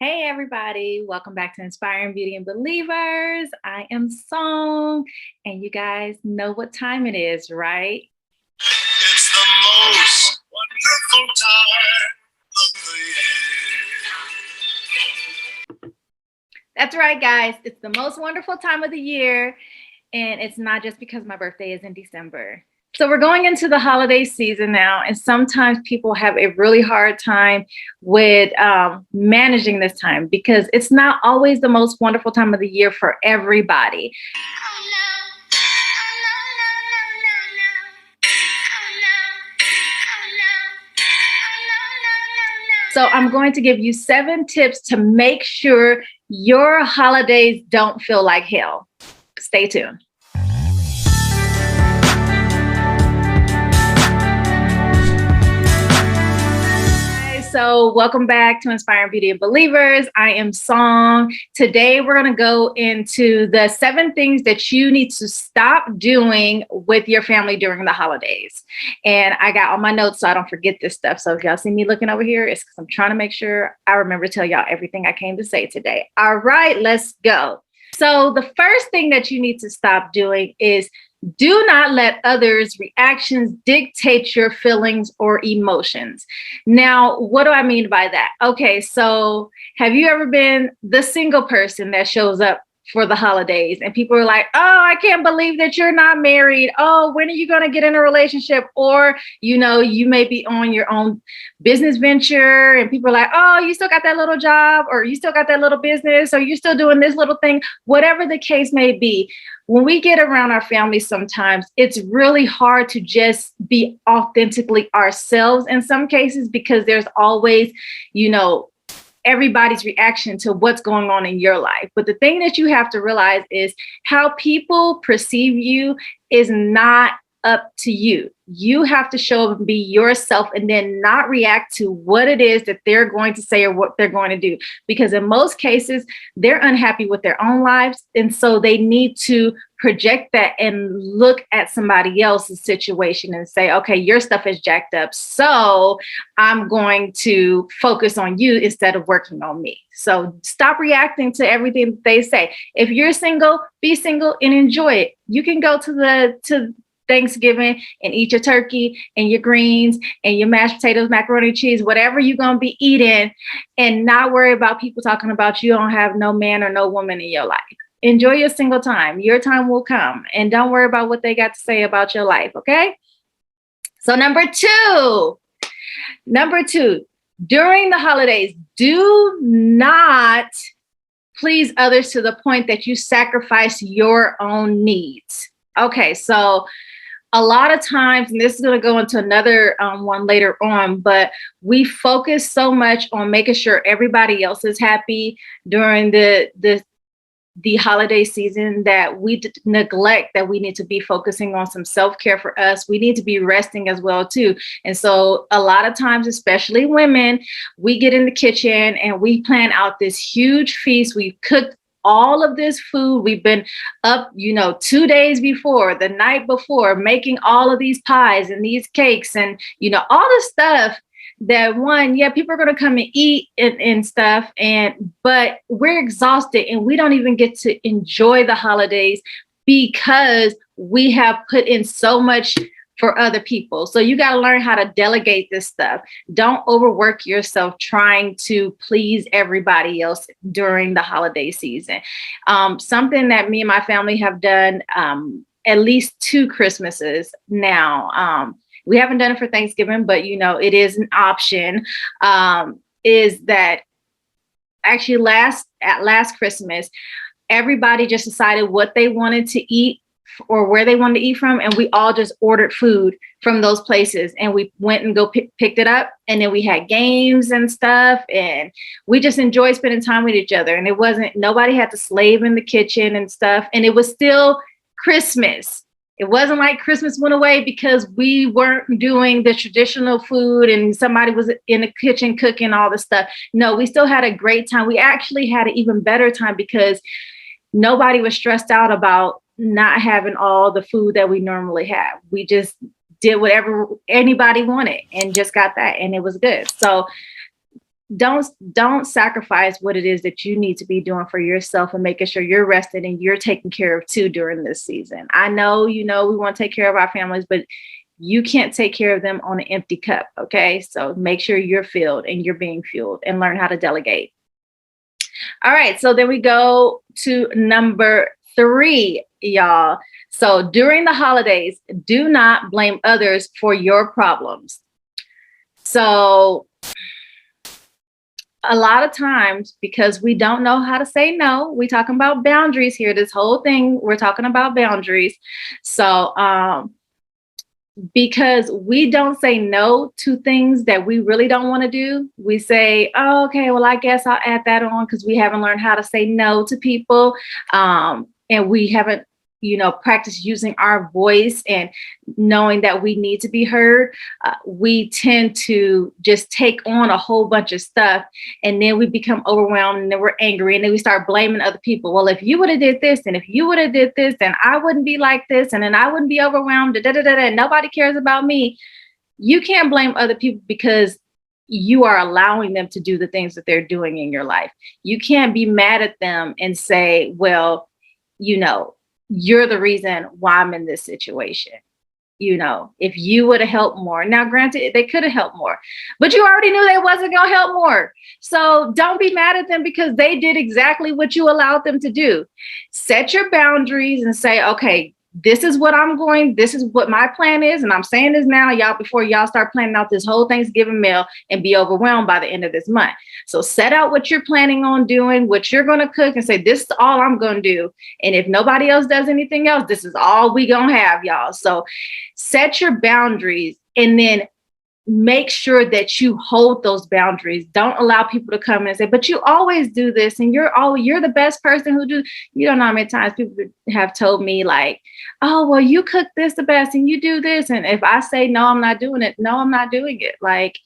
Hey everybody, welcome back to Inspiring Beauty and Believers. I am Song, and you guys know what time it is, right? It's the most wonderful time of the year. That's right, guys. It's the most wonderful time of the year, and it's not just because my birthday is in December. So we're going into the holiday season now, and sometimes people have a really hard time with managing this time because it's not always the most wonderful time of the year for everybody. So I'm going to give you 7 tips to make sure your holidays don't feel like hell. Stay tuned. So welcome back to Inspiring Beauty and Believers. I am Song. Today we're going to go into the 7 things that you need to stop doing with your family during the holidays. And I got all my notes so I don't forget this stuff. So if y'all see me looking over here, it's because I'm trying to make sure I remember to tell y'all everything I came to say today. All right, let's go. So the first thing that you need to stop doing is do not let others' reactions dictate your feelings or emotions. Now, what do I mean by that? Okay, so have you ever been the single person that shows up for the holidays and people are like, oh, I can't believe that you're not married. Oh, when are you going to get in a relationship? Or, you may be on your own business venture and people are like, oh, you still got that little job, or you still got that little business, or you're still doing this little thing, whatever the case may be. When we get around our families, sometimes it's really hard to just be authentically ourselves in some cases, because there's always, everybody's reaction to what's going on in your life. But the thing that you have to realize is how people perceive you is not up to you. You have to show up and be yourself and then not react to what it is that they're going to say or what they're going to do. Because in most cases, they're unhappy with their own lives. And so they need to project that and look at somebody else's situation and say, okay, your stuff is jacked up, so I'm going to focus on you instead of working on me. So stop reacting to everything that they say. If you're single, be single and enjoy it. You can go to Thanksgiving and eat your turkey and your greens and your mashed potatoes, macaroni and cheese, whatever you're going to be eating, and not worry about people talking about you don't have no man or no woman in your life. Enjoy your single time. Your time will come, and don't worry about what they got to say about your life. Okay. So number two, during the holidays, do not please others to the point that you sacrifice your own needs. Okay. So a lot of times, and this is going to go into another one later on, but we focus so much on making sure everybody else is happy during the holiday season that we neglect that we need to be focusing on some self-care for us. We need to be resting as well too. And so a lot of times, especially women, we get in the kitchen and we plan out this huge feast. We've cooked all of this food. We've been up, 2 days before, the night before, making all of these pies and these cakes and, all the stuff that people are going to come and eat and stuff. But we're exhausted and we don't even get to enjoy the holidays because we have put in so much for other people. So you got to learn how to delegate this stuff. Don't overwork yourself trying to please everybody else during the holiday season. Something that me and my family have done at least 2 Christmases now. We haven't done it for Thanksgiving, but it is an option. Is that actually last Christmas, everybody just decided what they wanted to eat or where they wanted to eat from, and we all just ordered food from those places, and we went and picked it up, and then we had games and stuff, and we just enjoyed spending time with each other. And nobody had to slave in the kitchen and stuff, and it was still Christmas. It wasn't like Christmas went away because we weren't doing the traditional food and somebody was in the kitchen cooking all the stuff. No, we still had a great time. We actually had an even better time because nobody was stressed out about not having all the food that we normally have. We just did whatever anybody wanted and just got that, and it was good. So don't sacrifice what it is that you need to be doing for yourself and making sure you're rested and you're taken care of too during this season. I know, we want to take care of our families, but you can't take care of them on an empty cup. Okay. So make sure you're filled and you're being fueled, and learn how to delegate. All right. So then we go to number 3, y'all. So during the holidays, do not blame others for your problems. So a lot of times, because we don't know how to say no, we talking about boundaries here. This whole thing, we're talking about boundaries. So, because we don't say no to things that we really don't want to do, we say, oh, okay, well, I guess I'll add that on, because we haven't learned how to say no to people. And we haven't, practiced using our voice and knowing that we need to be heard. We tend to just take on a whole bunch of stuff, and then we become overwhelmed, and then we're angry, and then we start blaming other people. Well, if you would have did this, and if you would have did this, then I wouldn't be like this, and then I wouldn't be overwhelmed, and nobody cares about me. You can't blame other people, because you are allowing them to do the things that they're doing in your life. You can't be mad at them and say, well, you're the reason why I'm in this situation. If you would have helped more. Now, granted, they could have helped more, but you already knew they wasn't going to help more. So don't be mad at them because they did exactly what you allowed them to do. Set your boundaries and say, okay, this is what my plan is. And I'm saying this now, y'all, before y'all start planning out this whole Thanksgiving meal and be overwhelmed by the end of this month. So set out what you're planning on doing, what you're going to cook, and say, this is all I'm going to do. And if nobody else does anything else, this is all we going to have, y'all. So set your boundaries, and then make sure that you hold those boundaries. Don't allow people to come in and say, but you always do this, and you're the best person who do. You don't know how many times people have told me, like, oh, well, you cook this the best and you do this. And if I say, no, I'm not doing it. No, I'm not doing it. Like,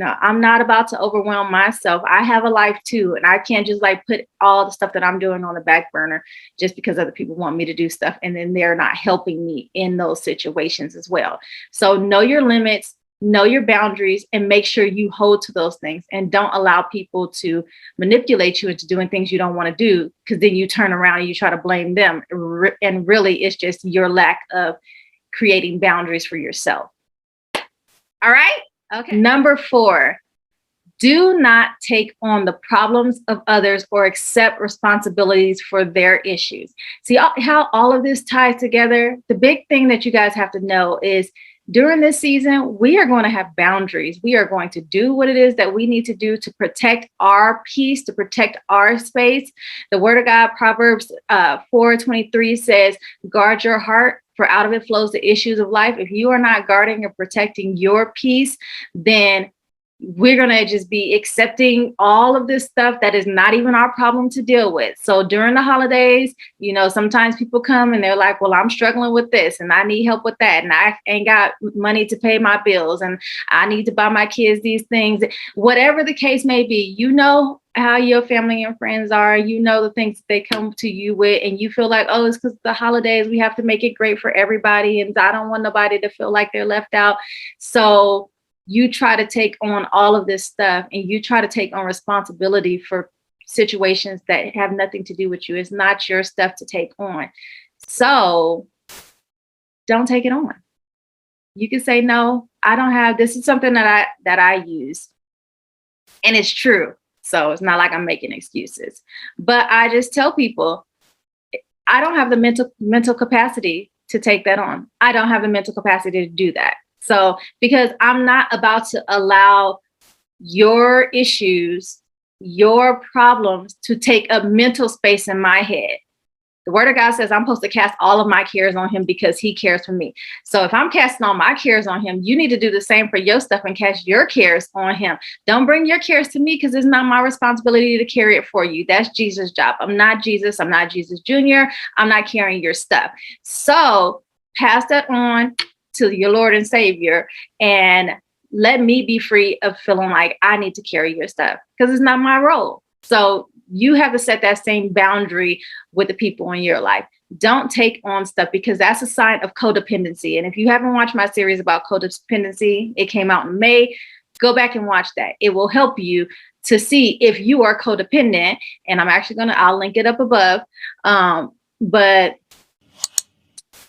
I'm not about to overwhelm myself. I have a life too. And I can't just put all the stuff that I'm doing on the back burner just because other people want me to do stuff. And then they're not helping me in those situations as well. So know your limits, know your boundaries, and make sure you hold to those things, and don't allow people to manipulate you into doing things you don't want to do, because then you turn around and you try to blame them. And really, it's just your lack of creating boundaries for yourself. All right. Okay. Number 4, do not take on the problems of others or accept responsibilities for their issues. See how all of this ties together? The big thing that you guys have to know is, during this season, we are going to have boundaries. We are going to do what it is that we need to do to protect our peace, to protect our space. The Word of God, Proverbs 4:23 says, guard your heart, for out of it flows the issues of life. If you are not guarding or protecting your peace, then we're going to just be accepting all of this stuff that is not even our problem to deal with. So during the holidays, sometimes people come and they're like, well, I'm struggling with this and I need help with that. And I ain't got money to pay my bills and I need to buy my kids these things. Whatever the case may be, how your family and friends are, the things that they come to you with, and you feel like, oh, it's because the holidays, we have to make it great for everybody. And I don't want nobody to feel like they're left out. So you try to take on all of this stuff, and you try to take on responsibility for situations that have nothing to do with you. It's not your stuff to take on. So don't take it on. You can say, no, I don't have, this is something that I use. And it's true. So it's not like I'm making excuses, but I just tell people, I don't have the mental capacity to take that on. I don't have the mental capacity to do that. So, because I'm not about to allow your issues, your problems to take up mental space in my head. The Word of God says I'm supposed to cast all of my cares on him because he cares for me. So if I'm casting all my cares on him, you need to do the same for your stuff and cast your cares on him. Don't bring your cares to me, because it's not my responsibility to carry it for you. That's Jesus' job. I'm not Jesus. I'm not Jesus Jr. I'm not carrying your stuff. So pass that on to your Lord and Savior, and let me be free of feeling like I need to carry your stuff, because it's not my role. So you have to set that same boundary with the people in your life. Don't take on stuff, because that's a sign of codependency. And if you haven't watched my series about codependency, it came out in May. Go back and watch that. It will help you to see if you are codependent. And I'll link it up above. But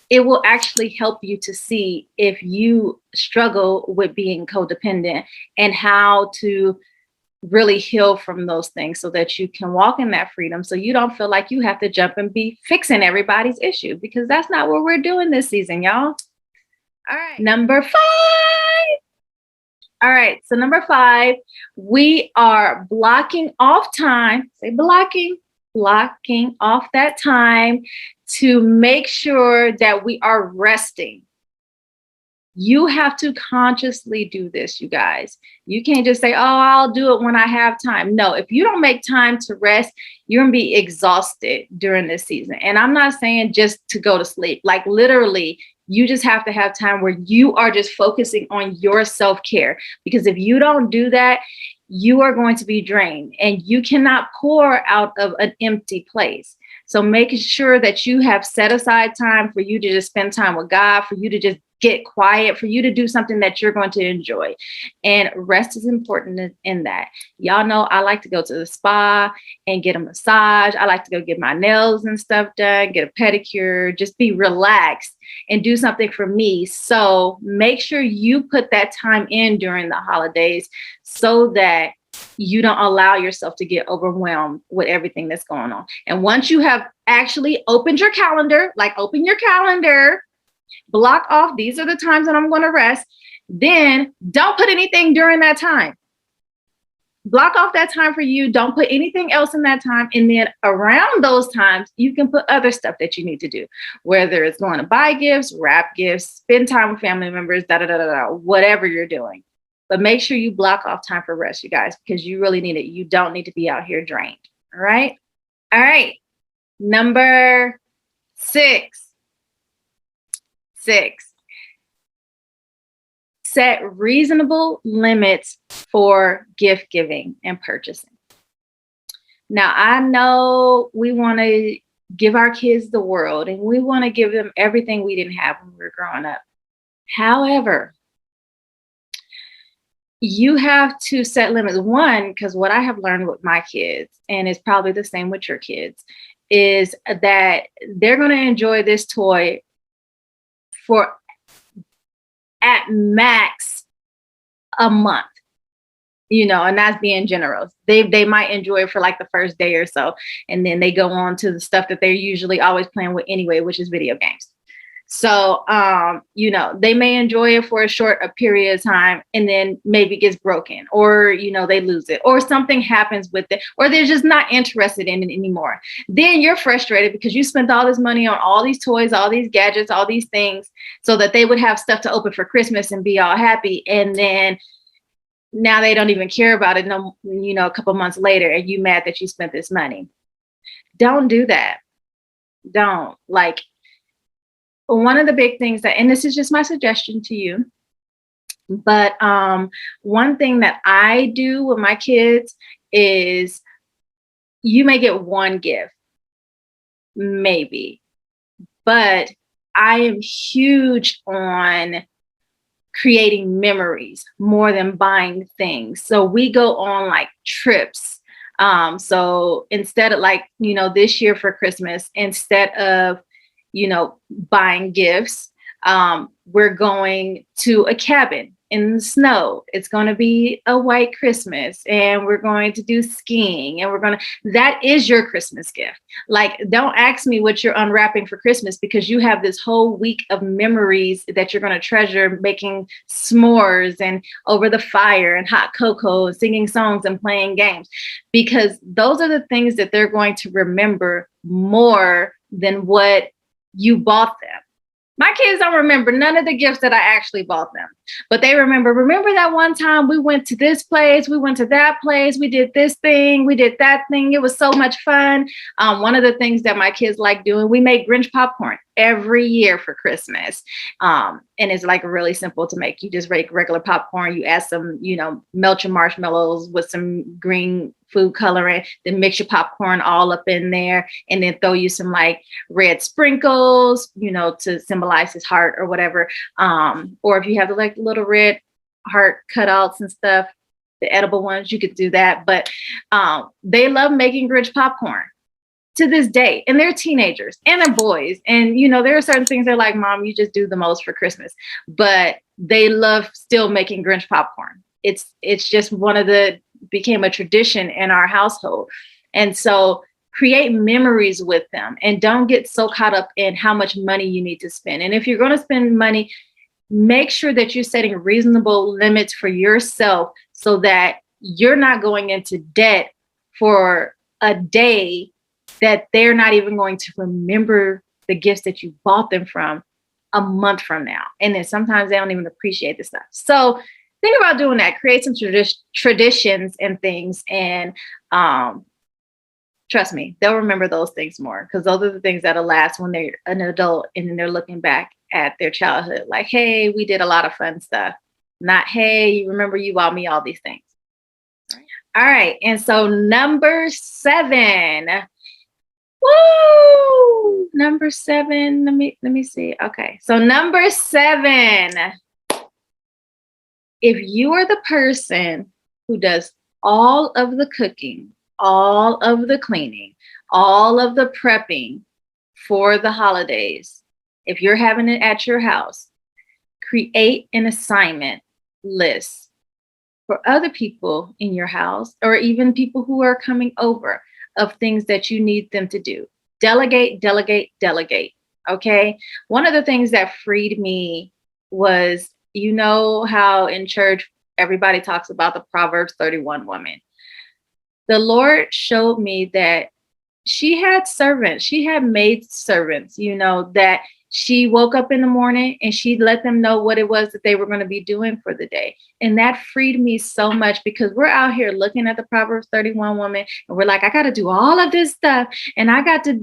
it will actually help you to see if you struggle with being codependent and how to really heal from those things so that you can walk in that freedom, so you don't feel like you have to jump and be fixing everybody's issue, because that's not what we're doing this season, y'all. All right, number 5. All right, so number 5, we are blocking off time. Say blocking off that time to make sure that we are resting. You have to consciously do this, you guys. You can't just say, oh, I'll do it when I have time. No, if you don't make time to rest, you're going to be exhausted during this season. And I'm not saying just to go to sleep. Like literally, you just have to have time where you are just focusing on your self-care. Because if you don't do that, you are going to be drained, and you cannot pour out of an empty place. So making sure that you have set aside time for you to just spend time with God, for you to just get quiet, for you to do something that you're going to enjoy. And rest is important in that. Y'all know I like to go to the spa and get a massage. I like to go get my nails and stuff done, get a pedicure, just be relaxed and do something for me. So make sure you put that time in during the holidays so that you don't allow yourself to get overwhelmed with everything that's going on. And once you have actually opened your calendar, like open your calendar, block off, these are the times that I'm going to rest, then don't put anything during that time. Block off that time for you. Don't put anything else in that time. And then around those times, you can put other stuff that you need to do, whether it's going to buy gifts, wrap gifts, spend time with family members, whatever you're doing. But make sure you block off time for rest, you guys, because you really need it. You don't need to be out here drained. All right. All right. Number 6. Set reasonable limits for gift giving and purchasing. Now, I know we want to give our kids the world and we want to give them everything we didn't have when we were growing up. However, you have to set limits. One, because what I have learned with my kids, and it's probably the same with your kids, is that they're going to enjoy this toy for at max a month, and that's being generous. They might enjoy it for like the first day or so, and then they go on to the stuff that they're usually always playing with anyway, which is video games. So, they may enjoy it for a period of time, and then maybe it gets broken, or, they lose it, or something happens with it, or they're just not interested in it anymore. Then you're frustrated because you spent all this money on all these toys, all these gadgets, all these things so that they would have stuff to open for Christmas and be all happy. And then now they don't even care about it, a couple months later, and you mad that you spent this money. Don't do that. Don't. One of the big things and this is just my suggestion to you, but one thing that I do with my kids is you may get one gift, maybe, but I am huge on creating memories more than buying things. So we go on trips. So instead of this year for Christmas, instead of buying gifts, we're going to a cabin in the snow. It's going to be a white Christmas, and we're going to do skiing, and that is your Christmas gift. Don't ask me what you're unwrapping for Christmas, because you have this whole week of memories that you're going to treasure, making s'mores and over the fire and hot cocoa and singing songs and playing games, because those are the things that they're going to remember more than what you bought them. My kids don't remember none of the gifts that I actually bought them, but they remember that one time we went to this place, we went to that place, we did this thing, we did that thing. It was so much fun. One of the things that my kids like doing, we make Grinch popcorn every year for Christmas. And it's really simple to make. You just make regular popcorn. You add some, melt your marshmallows with some green food coloring, then mix your popcorn all up in there, and then throw you some red sprinkles, to symbolize his heart or whatever. Or if you have the little red heart cutouts and stuff, the edible ones, you could do that. But they love making Grinch popcorn to this day. And they're teenagers and they're boys. And, there are certain things they're like, Mom, you just do the most for Christmas. But they love still making Grinch popcorn. It's just became a tradition in our household. And so create memories with them and don't get so caught up in how much money you need to spend. And if you're going to spend money, make sure that you're setting reasonable limits for yourself so that you're not going into debt for a day that they're not even going to remember the gifts that you bought them from a month from now. And then sometimes they don't even appreciate the stuff. So think about doing that. Create some traditions and things. And trust me, they'll remember those things more, because those are the things that'll last when they're an adult and then they're looking back at their childhood. Like, hey, we did a lot of fun stuff. Not, hey, you remember you bought me all these things. All right. And so number 7. Woo! Number 7. Let me see. Okay. So number 7. If you are the person who does all of the cooking, all of the cleaning, all of the prepping for the holidays, if you're having it at your house, create an assignment list for other people in your house or even people who are coming over of things that you need them to do. Delegate, delegate, delegate. Okay. One of the things that freed me was, how in church, everybody talks about the Proverbs 31 woman. The Lord showed me that she had servants. She had maid servants, that she woke up in the morning and she let them know what it was that they were going to be doing for the day. And that freed me so much, because we're out here looking at the Proverbs 31 woman and we're like, I got to do all of this stuff. And I got to,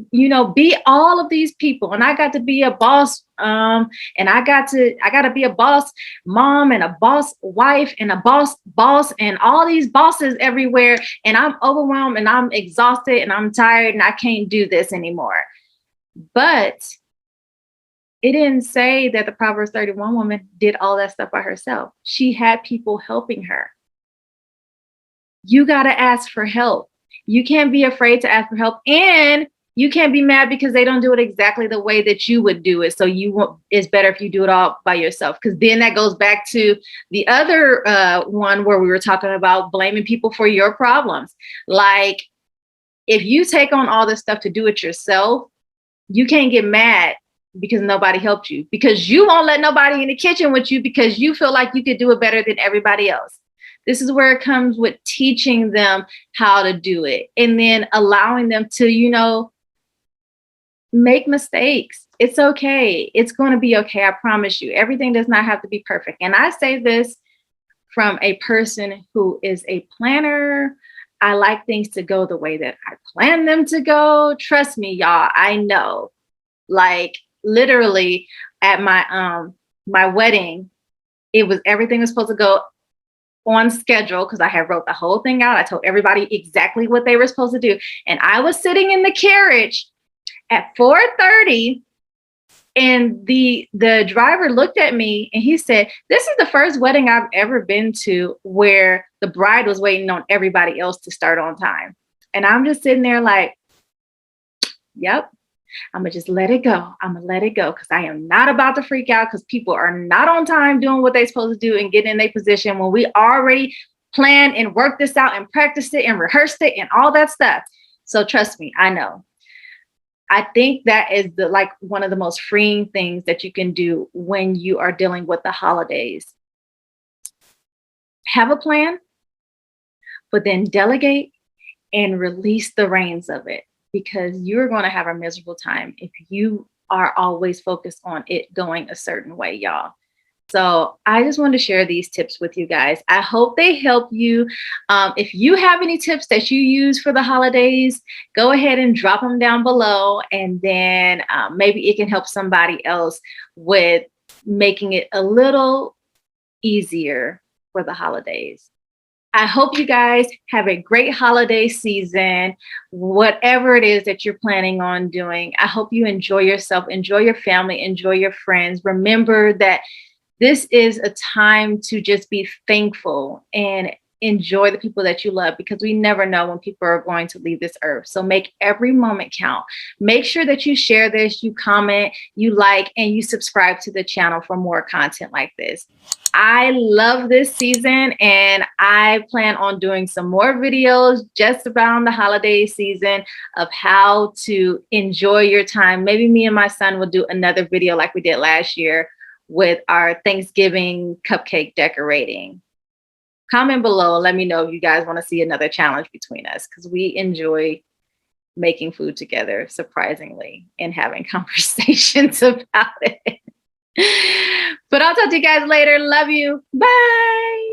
be all of these people. And I got to be a boss. And I got to be a boss mom and a boss wife and a boss and all these bosses everywhere. And I'm overwhelmed and I'm exhausted and I'm tired and I can't do this anymore. But it didn't say that the Proverbs 31 woman did all that stuff by herself. She had people helping her. You got to ask for help. You can't be afraid to ask for help. And you can't be mad because they don't do it exactly the way that you would do it. So it's better if you do it all by yourself. Because then that goes back to the other one where we were talking about blaming people for your problems. Like, if you take on all this stuff to do it yourself, you can't get mad because nobody helped you, because you won't let nobody in the kitchen with you because you feel like you could do it better than everybody else. This is where it comes with teaching them how to do it and then allowing them to, make mistakes. It's okay. It's going to be okay. I promise you. Everything does not have to be perfect. And I say this from a person who is a planner. I like things to go the way that I plan them to go. Trust me, y'all. I know. Like, literally at my wedding, everything was supposed to go on schedule because I had wrote the whole thing out. I told everybody exactly what they were supposed to do. And I was sitting in the carriage at 4:30 and the driver looked at me and he said, "This is the first wedding I've ever been to where the bride was waiting on everybody else to start on time." And I'm just sitting there like, yep. I'm going to just let it go. I'm going to let it go because I am not about to freak out because people are not on time doing what they're supposed to do and getting in their position when we already planned and worked this out and practiced it and rehearsed it and all that stuff. So trust me, I know. I think that is one of the most freeing things that you can do when you are dealing with the holidays. Have a plan, but then delegate and release the reins of it. Because you're going to have a miserable time if you are always focused on it going a certain way, y'all. So I just wanted to share these tips with you guys. I hope they help you. If you have any tips that you use for the holidays, go ahead and drop them down below. And then maybe it can help somebody else with making it a little easier for the holidays. I hope you guys have a great holiday season, whatever it is that you're planning on doing. I hope you enjoy yourself, enjoy your family, enjoy your friends. Remember that This is a time to just be thankful and enjoy the people that you love, because we never know when people are going to leave this earth. So make every moment count. Make sure that you share this, you comment, you like, and you subscribe to the channel for more content like this. I love this season, and I plan on doing some more videos just around the holiday season of how to enjoy your time. Maybe me and my son will do another video like we did last year with our Thanksgiving cupcake decorating. Comment below. Let me know if you guys want to see another challenge between us, because we enjoy making food together, surprisingly, and having conversations about it. But I'll talk to you guys later. Love you. Bye.